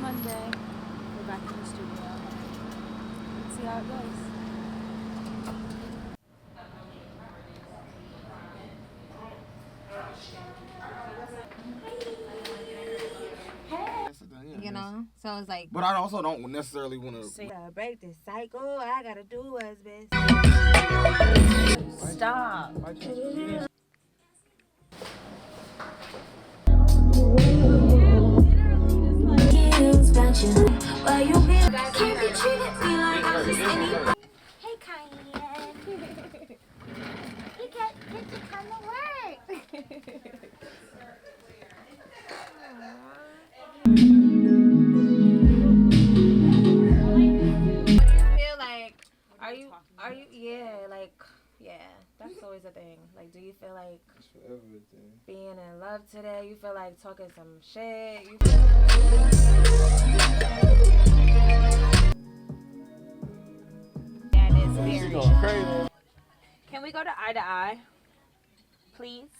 Monday. We're back in the studio. Let's see how it goes. You know, so it's like. But I also don't necessarily want to break this cycle. I gotta do what's best. Stop. Hey, Cayenne. You get to come to work. Feel like, are you, that's always a thing. Like, do you feel like being in love today? You feel like talking some shit? You feel that is very. Can we go to eye, please?